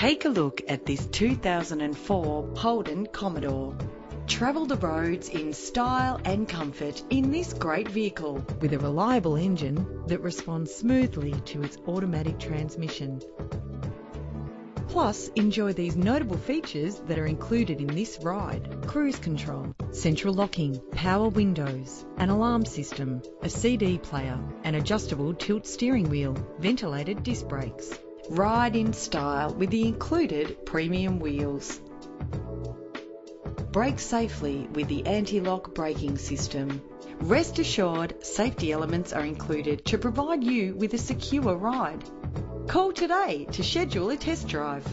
Take a look at this 2004 Holden Commodore. Travel the roads in style and comfort in this great vehicle with a reliable engine that responds smoothly to its automatic transmission. Plus, enjoy these notable features that are included in this ride: cruise control, central locking, power windows, an alarm system, a CD player, an adjustable tilt steering wheel, ventilated disc brakes. Ride in style with the included premium wheels. Brake safely with the anti-lock braking system. Rest assured, safety elements are included to provide you with a secure ride. Call today to schedule a test drive.